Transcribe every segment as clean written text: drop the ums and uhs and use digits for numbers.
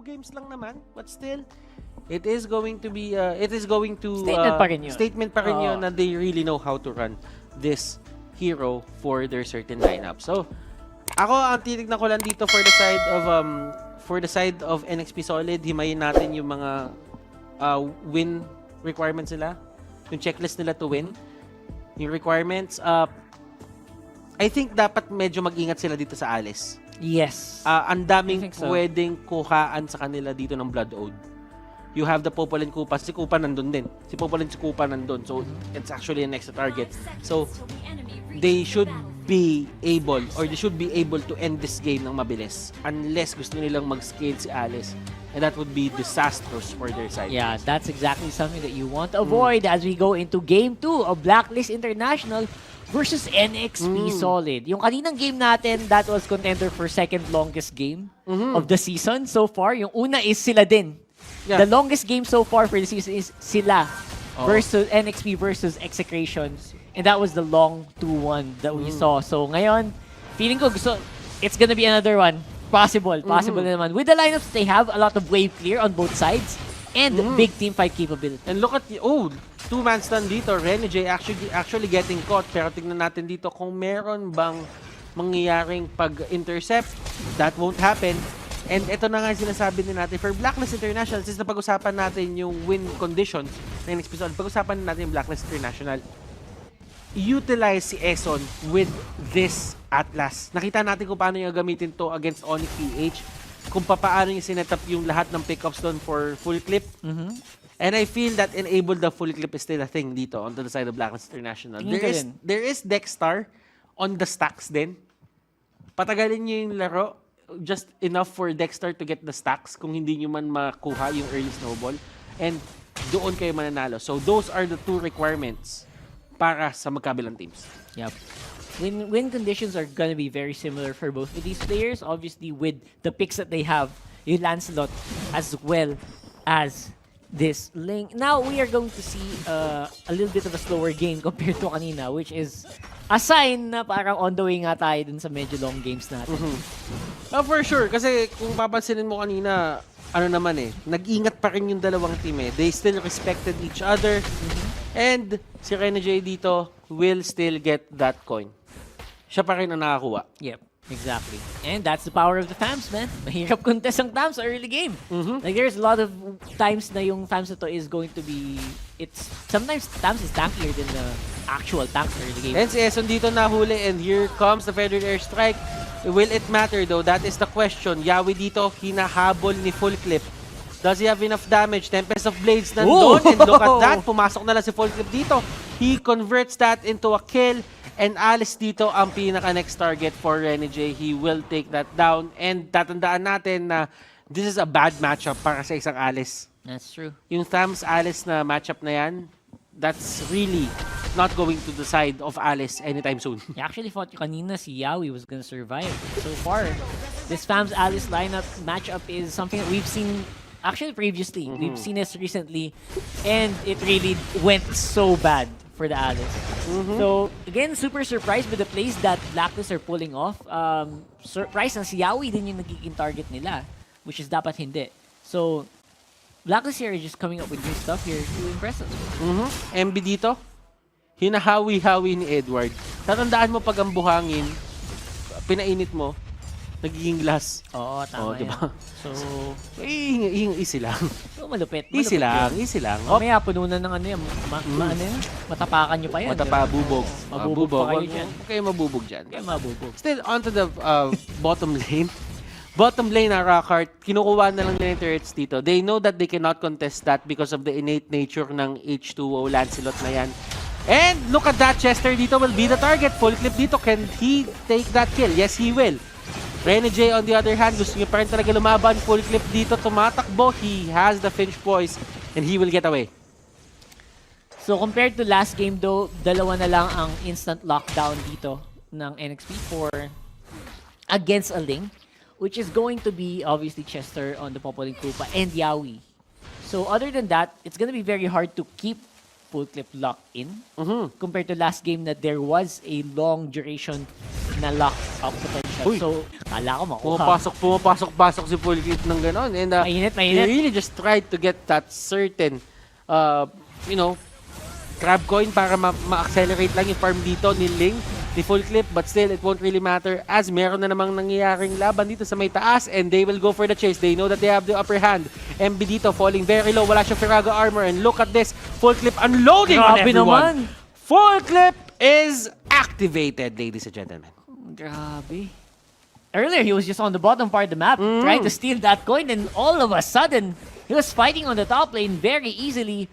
games lang naman, but still, it is going to be, statement pa rin yun na they really know how to run this hero for their certain lineup. So, ako, ang titignan ko lang dito for the side of NXP Solid, himayin natin yung mga win requirements nila, yung checklist nila to win, yung requirements. I think dapat medyo mag-ingat sila dito sa Alice. Yes. Ang daming pwedeng kuhaan sa kanila dito ng Blood Ode. You have the Popol and Kupa. Si Kupa nandun din. Si Popol and si Kupa nandun. So, it's actually an extra target. So, they should be able to end this game ng mabilis unless gusto nilang mag-scale si Alice. And that would be disastrous for their side. Yeah, that's exactly something that you want to avoid as we go into Game 2 of Blacklist International versus NXP Solid. Yung kaninang game natin, that was contender for second longest game of the season so far. Yung una is sila din. Yeah. The longest game so far for the season is sila versus NXP versus Execration. And that was the long 2-1 that we saw. So ngayon, feeling ko it's gonna be another one. Possible naman. With the lineups, they have a lot of wave clear on both sides and big team fight capability. And look at the two-man stand dito. Rene J actually getting caught. Pero tignan natin dito kung meron bang mangyayaring pag-intercept. That won't happen. And ito na nga sinasabi din natin for Blacklist International, since napag-usapan natin yung win conditions na next episode, pag-usapan natin yung Blacklist International. Utilize si Eson with this Atlas. Nakita natin kung paano niya gamitin to against MPL-PH, kung paano niya sinet up yung lahat ng pickups doon for full clip. And I feel that enable the full clip is still a thing dito on the side of Blacklist International. There is Dexstar on the stacks din. Patagalin niyo yung laro just enough for Dexstar to get the stacks kung hindi niyo man makuha yung early snowball. And doon kayo mananalo. So those are the two requirements para sa magkabilang teams. Yep. Win conditions are gonna be very similar for both of these players. Obviously, with the picks that they have, yung Lancelot as well as this Link. Now, we are going to see a little bit of a slower game compared to kanina, which is a sign na parang on the way nga tayo dun sa medyo long games natin. For sure. Kasi kung papansinin mo kanina, nag-ingat pa rin yung dalawang team eh. They still respected each other. And si Rene J dito will still get that coin. Siya pa rin ang nakakuha. Yep, exactly. And that's the power of the FAMs, man. Mahirap contest ang FAMs sa early game. Like there's a lot of times na yung FAMs na to is going to be, sometimes FAMs is tankier than the actual tanks early game. And si Eson dito nahuli and here comes the Federal Airstrike. Will it matter though? That is the question. Yawi dito hinahabol ni Full Clip. Does he have enough damage? Tempest of Blades nandun. And look at that. Pumasok na lang si Full Clip dito. He converts that into a kill. And Alice dito ang pinaka-next target for Rene J. He will take that down. And tatandaan natin na this is a bad matchup para sa isang Alice. That's true. Yung Thams-Alice na matchup na yan, that's really not going to the side of Alice anytime soon. I actually thought kanina si Yawi was gonna survive. So far, this Thams-Alice lineup matchup is something that we've seen actually previously. We've seen this recently. And it really went so bad for the Alice. So, again, super surprised with the plays that Blacklist are pulling off. Surprised na si Yawi din yung nagiging target nila, which is dapat hindi. So, Blacklist here is just coming up with new stuff here to impress us. MB dito, hinahawi-hawi ni Edward. Tatandaan mo pag ang buhangin, pinainit mo, nagiging glass. Oo, tama diba? So, easy lang. So, malupit. Easy lang. Mamaya, pununan ng ano yan. Matapakan nyo pa yan. Matapabubog. Mabubog pa kayo dyan. Huwag kayo mabubog dyan. Kaya mabubog. Still, onto the bottom lane. Bottom lane na Rockhart, kinukuha na lang nila yung turrets dito. They know that they cannot contest that because of the innate nature ng H2O Lancelot na yan. And look at that, Chester dito will be the target. Full Clip dito, can he take that kill? Yes, he will. Rene J on the other hand, gusto niya pa rin talaga lumaban. Full Clip dito, tumatakbo. He has the Finch poise and he will get away. So compared to last game though, dalawa na lang ang instant lockdown dito ng NXP for against a Ling, which is going to be obviously Chester on the Popoling Koopa and Yawi. So other than that, it's gonna be very hard to keep Full Clip locked in compared to last game that there was a long duration na lock up potential. potential. Uy. So, kala ko makuha. Pumapasok si full clip ng gano'n. And Mainit. he really just tried to get that certain, you know, grab coin para ma-accelerate lang yung farm dito ni Ling, ni full clip, but still, it won't really matter as meron na namang nangyayaring laban dito sa may taas and they will go for the chase. They know that they have the upper hand. MB dito falling very low. Wala siyang Firaga armor and look at this. Full clip unloading on Grabe everyone. naman. Full clip is activated, ladies and gentlemen. Grabe. Earlier, he was just on the bottom part of the map trying to steal that coin, and all of a sudden, he was fighting on the top lane very easily.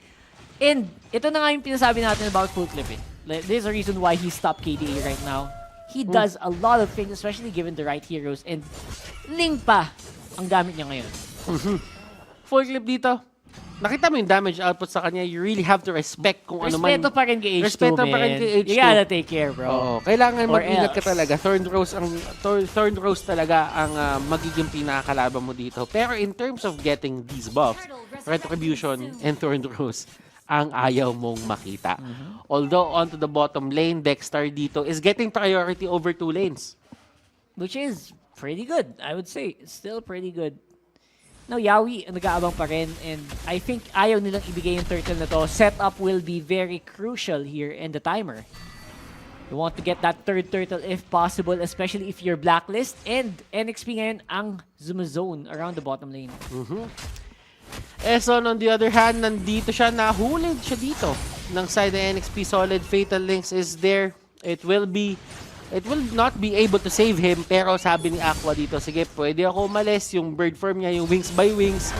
And ito na nga yung pinasabi natin about full clip. Like, there's a reason why he stopped KDA right now. He does a lot of things, especially given the right heroes. And Ling pa ang gamit niya ngayon. Full clip dito. Nakita mo yung damage output sa kanya, you really have to respect kung ano man. Respeto pa rin kay H2, Respeto pa rin man. kay H2. You gotta take care, bro. Oo, kailangan Or mag-ingat ka else. talaga. Thorn Rose talaga ang magiging pinakakalaban mo dito. Pero in terms of getting these buffs, Retribution and Thorn Rose ang ayaw mong makita. Although onto the bottom lane, Dexter dito is getting priority over 2 lanes. Which is pretty good, I would say. Still pretty good. Now, Yawi, nag-aabang pa rin, and I think ayaw nilang ibigay yung turtle na to. Setup will be very crucial here in the timer. You want to get that third turtle if possible, especially if you're Blacklist, and NXP ngayon ang zoom zone around the bottom lane. Eson, on the other hand, nandito siya, nahulid siya dito. Ng side ng NXP Solid, Fatal Links is there. It will not be able to save him, pero sabi ni Aqua dito, sige, pwede ako umalis. Yung bird form niya, yung wings by wings,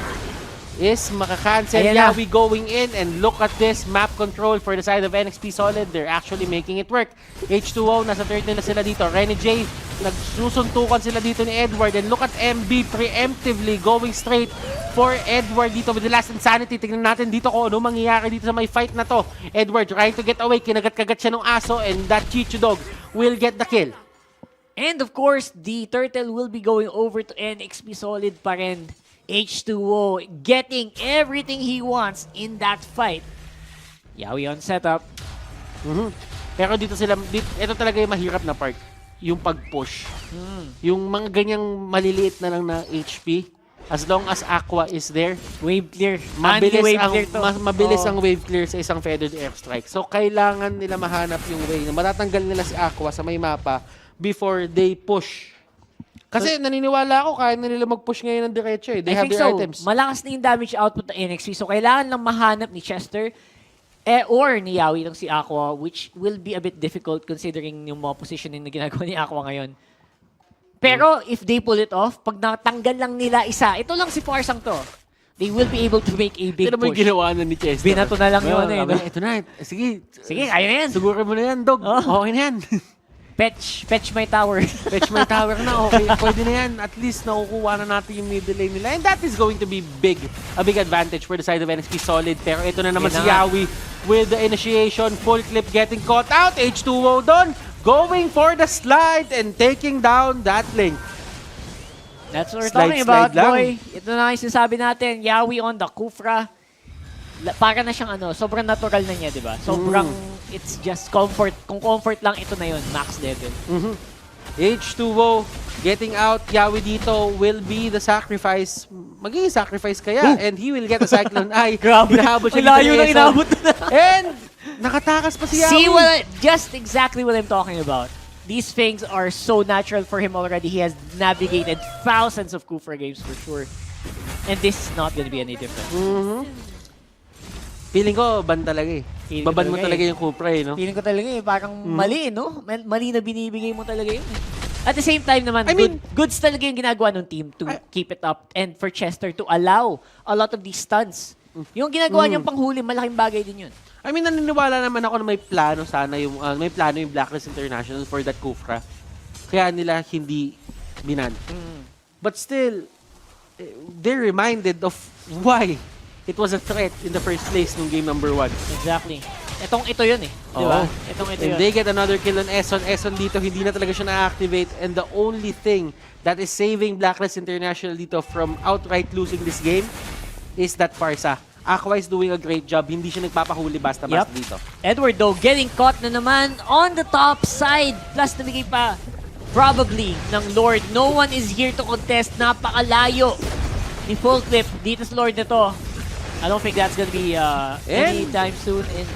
is makakancel. Ayan We going in, and look at this map control for the side of NXP Solid. They're actually making it work. H2O, nasa third nila sila dito. Rene J, nagsusuntukan sila dito ni Edward. And look at MB preemptively going straight for Edward dito with the last insanity. Tingnan natin dito kung ano mangyayari dito sa may fight na to. Edward trying to get away. Kinagat-kagat siya ng aso, and that Chichu Dog will get the kill. And of course, the turtle will be going over to NXP Solid pa rin. H2O getting everything he wants in that fight. Yawi on setup. Pero dito ito talaga yung mahirap na part. Yung pag-push. Yung mga ganyang maliliit na lang na HP, as long as Aqua is there, Wave clear. mabilis ang wave clear sa isang feathered airstrike. So, kailangan nila mahanap yung way na matatanggal nila si Aqua sa may mapa before they push. Kasi naniniwala ako, kaya na nila mag-push ngayon ng diretso eh. They have their items. Malakas na yung damage output ng NXP. So, kailangan lang mahanap ni Chester or ni Yawi ng si Aqua, which will be a bit difficult considering yung mga positioning na ginagawa ni Aqua ngayon. Pero, if they pull it off, pag natanggal lang nila isa, ito lang si Farsang to. They will be able to make a big Ito naman push. ginawa na ni Chester. Binato na lang yun eh. No? Ito na. Sige. Sige, kaya na yan. Sugurin mo na yan, Dog. Oh. Okay na yan. Fetch my tower. Fetch my tower na, okay. Pwede na yan. At least nakukuha na natin yung middle lane nila. And that is going to be a big advantage for the side of NXP Solid. Pero ito na naman si Yawi with the initiation. Full clip getting caught out. H2O doon. Going for the slide and taking down that link. That's what we're Slide, talking about, slide lang. boy. Ito na yung sinasabi natin. Yawi on the Kufra. Para na siyang sobrang natural na niya, di ba? Sobrang, it's just comfort. Kung comfort lang, ito na yun, max level. H2O getting out. Yawi dito will be the sacrifice. Magiging sacrifice kaya. And he will get a Cyclone Eye. Grabe. Hinahabol siya Malayo dito na ni Eson. inabot na. And nakatakas pa si Yawi. See, just exactly what I'm talking about. These things are so natural for him already. He has navigated thousands of Kufra games for sure. And this is not gonna be any different. Feeling ko, ban talaga eh. Feeling ko Baban mo talaga talaga yung Cupra eh, no? Feeling ko talaga parang mali, no? Mali na binibigay mo talaga yun. At the same time naman, I mean, goods talaga yung ginagawa ng team to keep it up and for Chester to allow a lot of these stunts. Yung ginagawa niyang panghuli, malaking bagay din yun. I mean, naniniwala naman ako na may plano sana yung, yung Blacklist International for that Kufra. Kaya nila hindi binan. But still, they're reminded of why it was a threat in the first place nung game number 1. Exactly. Ito yun eh. Di ba? Ito And yun. they get another kill on Eson. Eson dito, hindi na talaga siya na-activate. And the only thing that is saving Blacklist International dito from outright losing this game is that Farsa. Aqua is doing a great job. Hindi siya nagpapahuli basta-basta dito. Edward though, getting caught na naman on the top side. Plus, nabigay pa probably ng Lord. No one is here to contest. Napakalayo ni Full Clip dito sa Lord na to. I don't think that's gonna be anytime soon. And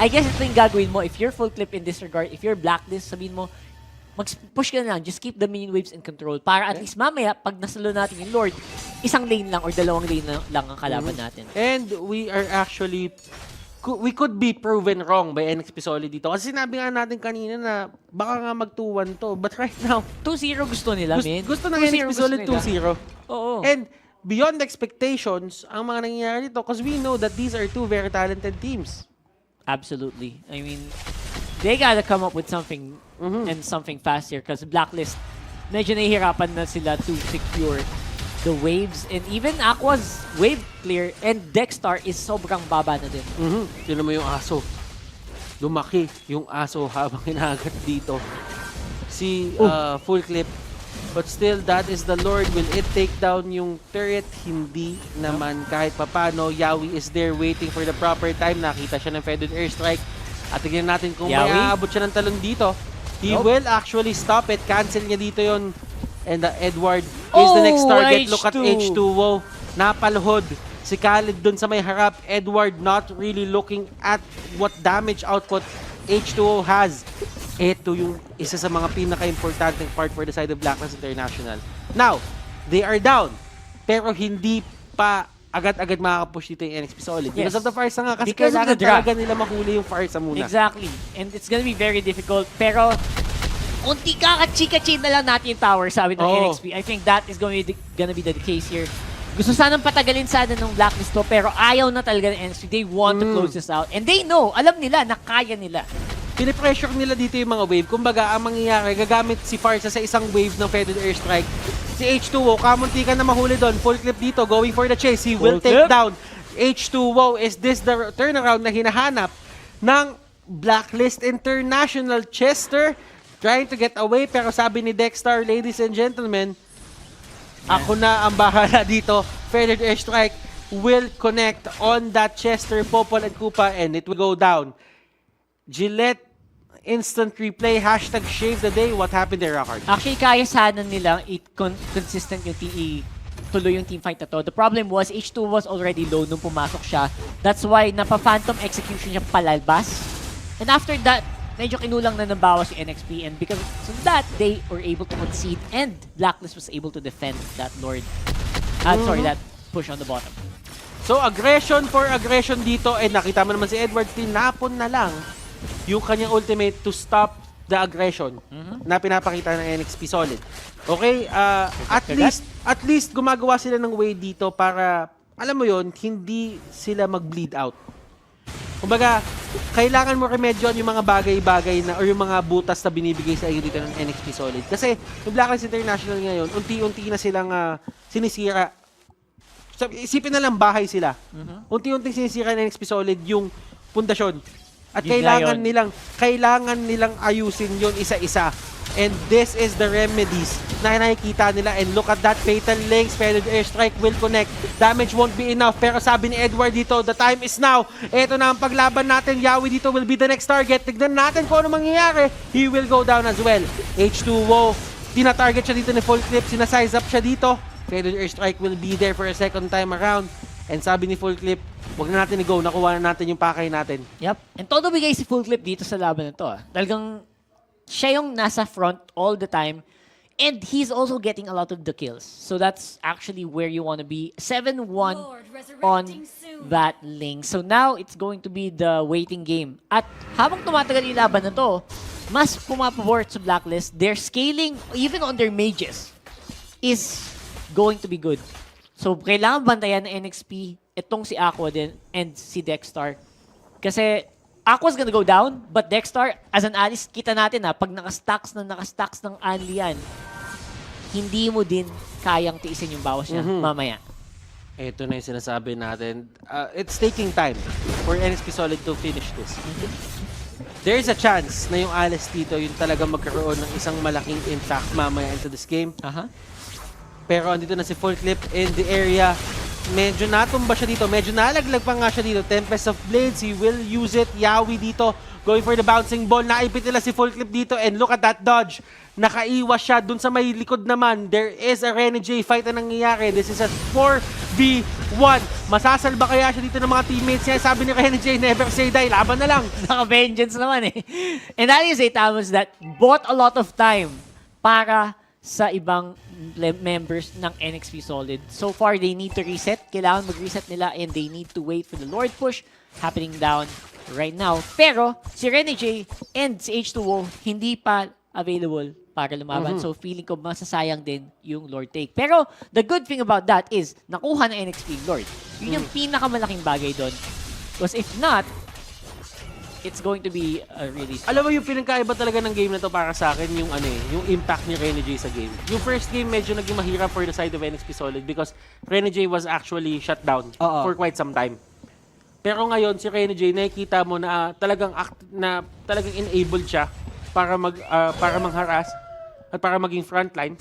I guess ito yung gagawin mo. If you're Full Clip in this regard, if you're Blacklist, sabihin mo, mag-push ka na lang. Just keep the minion waves in control. Para at least mamaya, pag nasalo natin yung Lord, isang lane lang or dalawang lane lang ang kalaban natin. And we are actually, we could be proven wrong by NXPSolid dito. Kasi sinabi nga natin kanina na baka nga mag-2-1 to. But right now, 2-0 gusto nila, man. gusto ng NXPSolid 2-0. Oo. And beyond expectations, ang mga nangyayari dito, because we know that these are two very talented teams. Absolutely. I mean, they gotta come up with something and something fast here because Blacklist, medyo nahihirapan na sila to secure the waves. And even Aqua's wave clear and Dexstar is sobrang baba na din. Tinan mo yung aso. Lumaki yung aso habang hinahagat dito. Si Full Clip. But still, that is the Lord. Will it take down yung turret? Hindi naman kahit papano. Yawi is there waiting for the proper time. Nakita siya ng feathered airstrike. At tignan natin kung may aabot siya ng talon dito. He will actually stop it. Cancel niya dito yon. And Edward is the next target. Look at H2O. Napaluhod si Khalid dun sa may harap. Edward not really looking at what damage output H2O has. Ito yung isa sa mga pinaka-importanting part for the side of Blacklist International. Now, they are down. Pero hindi pa agad-agad makakapush dito yung NXPSolid. Because of the Farsa nga. Kasi kailangan talaga nila mahuli yung Farsa muna. Exactly. And it's gonna be very difficult. Pero, unti kakachi-kachi na lang natin yung tower, sabi ng NXP. I think that is gonna be the case here. Gusto sanang patagalin sana ng Blacklist to, pero ayaw na talaga ng NXP. They want to close this out. And they know, alam nila na kaya nila. Pinipressure nila dito yung mga wave. Kumbaga, ang mangyayari, gagamit si Farsa sa isang wave ng feathered airstrike. Si H2O, kamunti ka na mahuli doon. Full Clip dito, going for the chase. He will take down H2O. Is this the turnaround na hinahanap ng Blacklist International? Chester trying to get away, pero sabi ni Dexstar, ladies and gentlemen, ako na ang bahala dito. Feathered airstrike will connect on that Chester, Popol, and Koopa, and it will go down. Gillette instant replay, hashtag shave the day. What happened there, Rockard? Actually, kaya sana nilang consistent yung tuloy yung team fight na to. The problem was, H2 was already low nung pumasok siya. That's why napa-phantom execution siya palalbas. And after that, medyo kinulang na nabawas yung NXP. And because of that, they were able to concede. And Blacklist was able to defend that Lord. Sorry, that push on the bottom. So, aggression for aggression dito. And nakita mo naman si Edward, tinapon na lang yung kanyang ultimate to stop the aggression na pinapakita ng NXPSolid. Okay, at least gumagawa sila ng way dito para, alam mo yon, hindi sila mag-bleed out. Kumbaga, kailangan mo remedyoan yung mga bagay-bagay na or yung mga butas na binibigay sa iyo dito ng NXPSolid. Kasi yung Blacklist International ngayon, unti-unti na silang sinisira. Isipin na lang bahay sila. Unti-unti sinisira ng NXPSolid yung pundasyon. At kailangan nilang ayusin yon isa-isa. And this is the remedies na nakikita nila. And look at that fatal links. Feathered airstrike will connect. Damage won't be enough. Pero sabi ni Edward dito, the time is now. Ito na ang paglaban natin. Yawi dito will be the next target. Tignan natin kung ano mangyayari. He will go down as well. H2O, tina-target siya dito ni Full Clip. Sinasize up siya dito. Feathered airstrike will be there for a second time around. And sabi ni Full Clip, wag na natin i-go, nakuha na natin yung pakay natin. Yep. And todo bigay si Full Clip dito sa laban na to. Talagang siya yung nasa front all the time. And he's also getting a lot of the kills. So that's actually where you want to be. 7-1 on that link. So now it's going to be the waiting game. At habang tumatagal yung laban na to, mas pumapabor sa Blacklist. Their scaling, even on their mages, is going to be good. So, kailangan bantayan ng NXP itong si Aqua din and si Dexstar. Kasi Aqua's gonna go down, but Dexstar, as an alist, kita natin pag nakastacks ng Anli yan, hindi mo din kayang tiisin yung bawas niya mamaya. Ito na yung sinasabi natin. It's taking time for NXPSolid to finish this. There's a chance na yung alis dito yung talagang magkaroon ng isang malaking impact mamaya into this game. Pero andito na si Full Clip in the area. medyo natumba siya dito. Medyo nalaglag pa nga siya dito. Tempest of Blades, he will use it. Yawi dito, going for the bouncing ball. Naipit nila si Full Clip dito and look at that dodge. Nakaiwas siya dun sa may likod naman. There is a Renegade fight na nangyayari. This is a 4v1. Masasalba kaya siya dito ng mga teammates niya. Sabi ni Renegade, never say die. Laban na lang. Naka-vengeance naman eh. And that is a Thanos that bought a lot of time para sa ibang members ng NXP Solid. So far, they need to reset. Kailangan mag-reset nila and they need to wait for the Lord push happening down right now. Pero si Renegade and si H2O hindi pa available para lumaban. So feeling ko masasayang din yung Lord take. Pero the good thing about that is nakuha ng NXP Lord. Yun yung pinakamalaking bagay doon. Because if not, it's going to be a really strong. Alam mo yung pinagkaiba talaga ng game na to para sa akin, yung ano yung impact ni Renegade sa game. Yung first game medyo naging mahirap for the side of NXP Solid because Renegade was actually shut down for quite some time. Pero ngayon si Renegade nakikita mo na talagang enabled siya para mangharas at para maging frontline.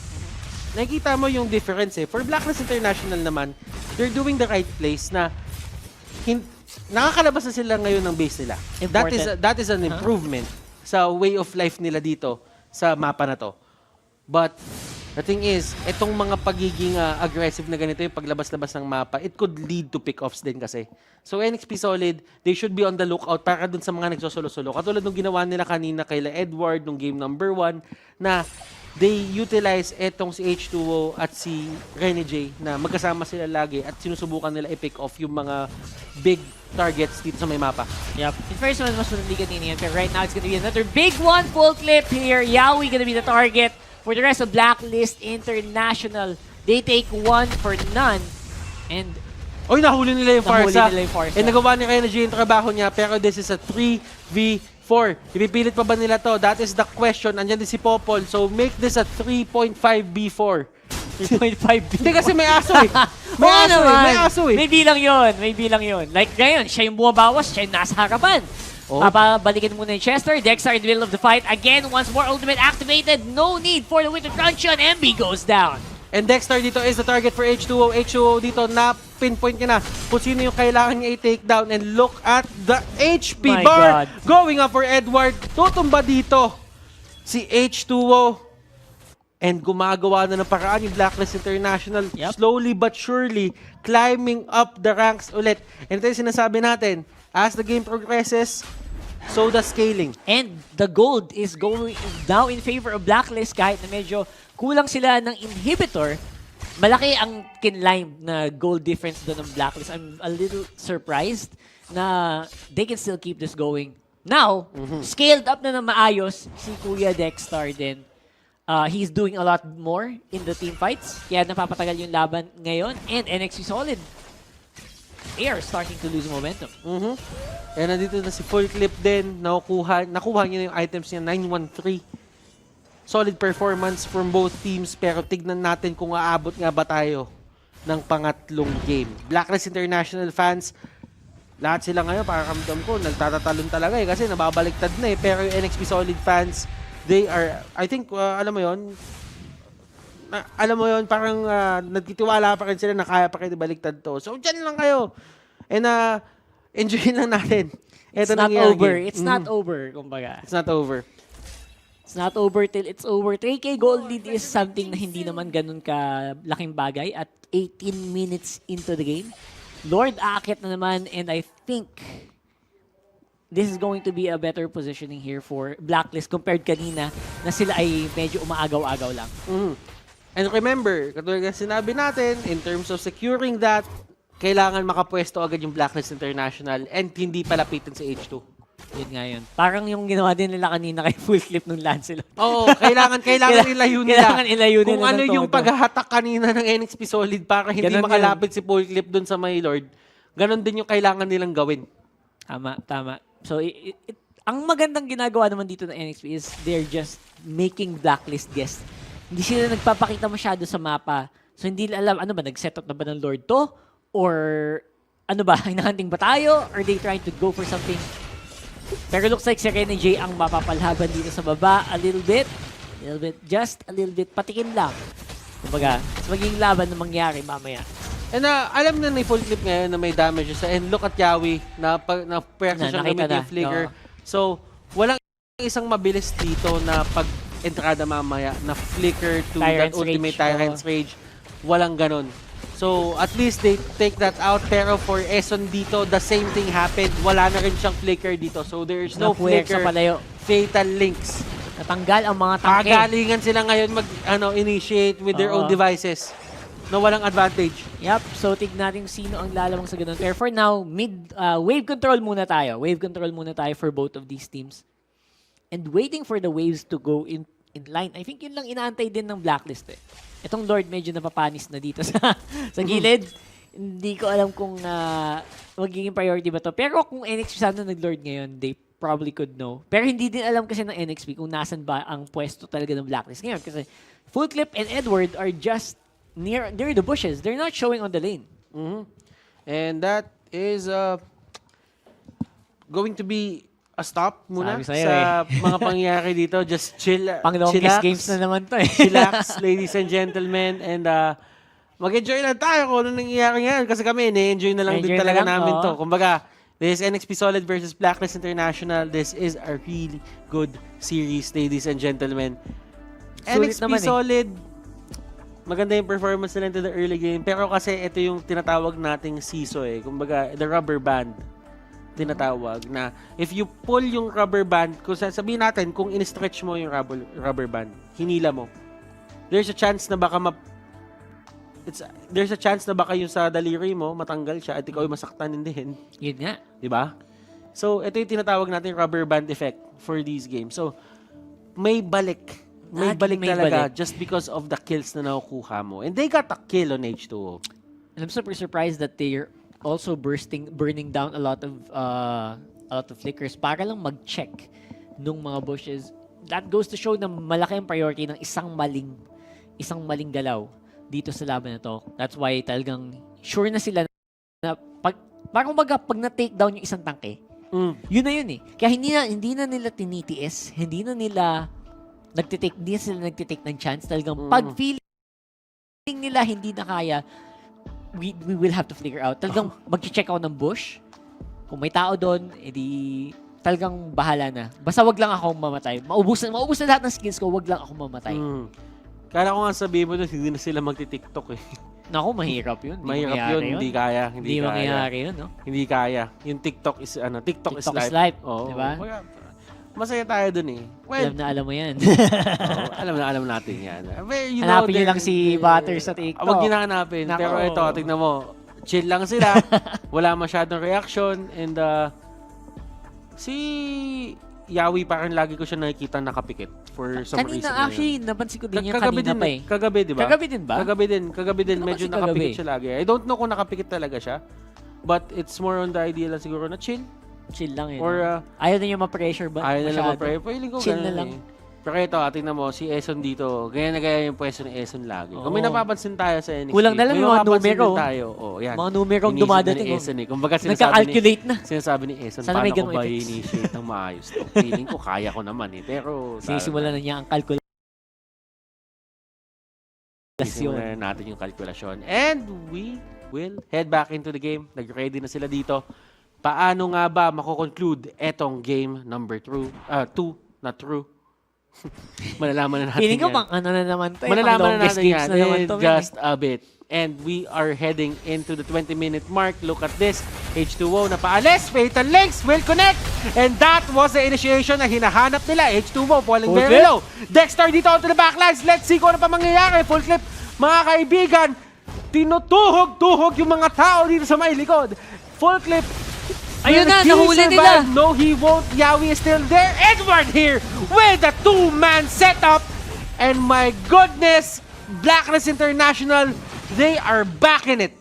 Nakikita mo yung difference eh. For Blacklist International naman, they're doing the right place na nakakalabas na sila ngayon ng base nila. That is an improvement sa way of life nila dito sa mapa na to. But the thing is, itong mga pagiging aggressive na ganito yung paglabas-labas ng mapa, it could lead to pick-offs din kasi. So NXP Solid, they should be on the lookout para dun sa mga nagsosolo-solo. Katulad nung ginawa nila kanina kay Edward nung game number 1 na they utilize etong si H2O at si Renegade na magkasama sila lagi at sinusubukan nila i-pick off yung mga big targets dito sa may mapa. Yep. In first one, mas matindi kanina yan. Pero right now, it's gonna be another big one. Full clip here. Yawi gonna be the target for the rest of Blacklist International. They take 1 for none. And Oy, nahuli nila yung Farsa. Farsa. And nagawa ni Renegade yung trabaho niya, pero this is a 3v4. Ipipilit pa ba nila to? That is the question. Andyan din si Popol. So make this a 3.5b4. 3.5. Hindi kasi may aso eh. May aso eh. May bilang yun. Like ngayon, siya yung bumabawas, siya yung nasa harapan. Papabalikin muna yung Chester. Dexter in the middle of the fight. Again, once more ultimate activated. No need for the Winter Truncheon. MB goes down. And Dexter dito is the target for H2O. H2O dito na pinpoint niya na kung sino yung kailangan niya i-take down. And look at the HP My bar God. going up for Edward. Tutumba dito si H2O. And gumagawa na ng paraan yung Blacklist International. Yep. Slowly but surely climbing up the ranks ulit. And ito yung sinasabi natin, as the game progresses, so the scaling. And the gold is going now in favor of Blacklist kahit na medyo kulang sila ng inhibitor. Malaki ang kinlime na gold difference doon ng Blacklist. I'm a little surprised na they can still keep this going. Now, scaled up na ng maayos si Kuya Dexter din. He's doing a lot more in the team fights. Kaya napapatagal yung laban ngayon. And NXP Solid, they are starting to lose momentum. And nandito na si Full Clip din. Nakuha niya yung items niya, 913. Solid performance from both teams. Pero tignan natin kung aabot nga ba tayo ng pangatlong game. Blacklist International fans, lahat sila ngayon, pakakamdam ko, nagtatatalon talaga eh. Kasi nababaliktad na eh. Pero yung NXP Solid fans, they are, I think, alam mo yon, parang nagtitiwala pa rin sila na kaya pa kayo baliktad to. So, dyan lang kayo. And enjoy lang natin. It's not over. It's not over, kumbaga. It's not over. It's not over till it's over. 3K gold lead is something na hindi naman ganun ka laking bagay at 18 minutes into the game. Lord aakit na naman and I think this is going to be a better positioning here for Blacklist compared kanina na sila ay medyo umaagaw-agaw lang. And remember, katulad ng sinabi natin, in terms of securing that, kailangan makapwesto agad yung Blacklist International and hindi palapitin sa H2. Yun nga yun. Parang yung ginawa din nila kanina kay Full Clip nung Lancelot. Oo, kailangan ilayo nila. Kailangan ilayo nila. Kung ano yung paghahatak kanina ng NXP Solid para hindi ganun makalapit si Full Clip dun sa may Lord, ganun din yung kailangan nilang gawin. Tama. So, ang magandang ginagawa naman dito ng NXP is they're just making Blacklist guess. Hindi sila nagpapakita masyado sa mapa. So, hindi alam, ano ba, nag-setup na ba ng Lord to? Or, ano ba, hinahunting ba tayo? Or they trying to go for something? Pero looks like si Renegade ang mapapalhaban dito sa baba a little bit, just a little bit, patikim lang. Kumbaga, magiging laban na mangyari mamaya. And alam na ni full clip ngayon na may damage siya. And look at Yawi na pwersa siya nakita gamit yung flicker. So, walang isang mabilis dito na pag-entrada mamaya na flicker to Tyrant's that ultimate Rage. Tyrant's Rage. Walang ganon. So, at least they take that out. Pero for Eson dito, the same thing happened. Wala na rin siyang flicker dito. So, there's no Napuwersa flicker. palayo. Fatal links. Natanggal ang mga tangke. Kagalingan sila ngayon mag-initiate with their own devices na walang advantage. Yup, so tignan natin sino ang lalamang sa ganun. Pero for now, wave control muna tayo. Wave control muna tayo for both of these teams. And waiting for the waves to go in line. I think yun lang inaantay din ng Blacklist eh. Itong Lord medyo napapanis na dito sa gilid. Hindi ko alam kung magiging priority ba to. Pero kung NXP sana nag-Lord ngayon, they probably could know. Pero hindi din alam kasi ng NXP kung nasan ba ang pwesto talaga ng Blacklist ngayon. Kasi Full Clip and Edward are just near the bushes. They're not showing on the lane. And that is going to be a stop muna sa mga pangyayari dito. Just chill. Pang-longest games na naman to eh. Chillax, ladies and gentlemen. And mag-enjoy lang tayo kung ano nangyayari ngayon. Kasi kami, na-enjoy na lang din talaga namin to. Kumbaga, this is NXP Solid versus Blacklist International. This is a really good series, ladies and gentlemen. NXP Solid, maganda yung performance nila into the early game. Pero kasi ito yung tinatawag nating siso eh. Kumbaga, the rubber band tinatawag na if you pull yung rubber band, kung sabihin natin, kung in-stretch mo yung rubber band, hinila mo, there's a chance na baka there's a chance na baka yung sa daliri mo, matanggal siya at ikaw ay masaktan din. Yun nga. Diba? So, ito yung tinatawag natin rubber band effect for these games. So, may balik. May balik talaga just because of the kills na nakukuha mo. And they got a kill on H2O. And I'm super surprised that they're also burning down a lot of flickers para lang mag-check nung mga bushes. That goes to show na malaki ang priority ng isang maling galaw dito sa laban na to. That's why talagang sure na sila na parang pag na-take down yung isang tangke, yun na yun eh. Kaya hindi na nila tinitiis, hindi na sila nagtitake ng chance. Talagang pag feeling nila hindi na kaya, we will have to figure out. Talagang mag-check ako ng bush. Kung may tao doon, edi talagang bahala na. Basta wag lang ako mamatay. Maubos na lahat ng skills ko, wag lang ako mamatay. Kala ko nga sabihin mo doon, hindi na sila magti-TikTok eh. Naku, mahirap yun. Mahirap yun, hindi kaya. Hindi mangyayari yun, no? Hindi kaya. Yung TikTok is is life. Oo. Diba? Masaya tayo dun eh. Well, alam mo yan. alam natin yan. Hanapin nyo lang si Butter sa TikTok. Huwag nyo na hanapin. Pero ito, tignan mo. Chill lang sila. Wala masyadong reaction. And si Yawi, parang lagi ko siya nakikita nakapikit for some reason. Kanina, actually, napansin ko din yan kanina pa eh. Kagabi, di ba? Kagabi din ba? Kagabi din. Medyo nakapikit siya lagi. I don't know kung nakapikit talaga siya. But it's more on the idea lang siguro na chill. Chill lang yun. Or, ayaw na niya ma-pressure ba? Ayaw na lang ma-pressure. Feeling ko chill na lang. Pero ito, tingnan mo, si Eson dito, gaya na gaya yung pwesto ni Eson lagi. Kung may napapansin tayo sa NXP, kulang na lang yung mga numero. Yan. Mga numerong dumadating. Eson, eh. Kumbaga nagka-calculate na. Sinasabi ni Eson, paano ko ba i-initiate ng maayos to? Feeling ko, kaya ko naman eh. Pero, sinisimulan na niya ang kalkulasyon. Sinisimulan na natin yung kalkulasyon. And we will head back into the game. Nag-ready na sila dito. Paano nga ba mako-conclude etong game number 2, not true. Malalaman na natin Feeling ko yan. ano na naman to. Malalaman na natin yan in to, just a bit. And we are heading into the 20-minute mark. Look at this. H2O na paalis. Fatal Links will connect. And that was the initiation na hinahanap nila. H2O falling very low. Dexter dito onto the backlines. Let's see kung ano pa mangyayari. Full clip. Mga kaibigan, tinutuhog-tuhog yung mga tao dito sa may likod. Full clip. Ayun na, nahuli nila. No, he won't. Yawi is still there. Edward here with a two-man setup. And my goodness, Blacklist International, they are back in it.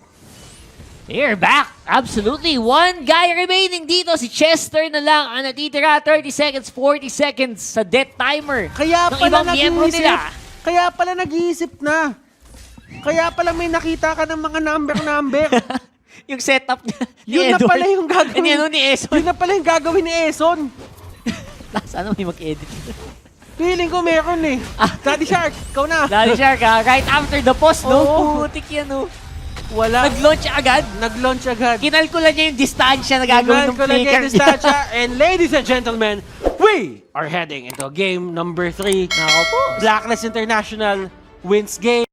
They're back. Absolutely. One guy remaining dito. Si Chester na lang ang natitira. 30 seconds, 40 seconds sa death timer. Kaya ng pala ibang miyembro nila. Kaya pala nag-iisip na. Kaya pala may nakita ka ng mga number. Yung setup niya ni Yun Edward. na pala yung gagawin. Ni Eson. Yun na pala yung gagawin ni Eson. Sana may mag-edit. Feeling ko meron eh. Daddy Shark, ikaw na. Daddy Shark, right after the post, no? Oo. Putik yan, no? Wala. Nag-launch agad. Nag-launch agad. Kinalkulan niya yung distansya na gagawin ng flicker niya. And ladies and gentlemen, we are heading into game number 3. Nako po. Blacklist International wins game.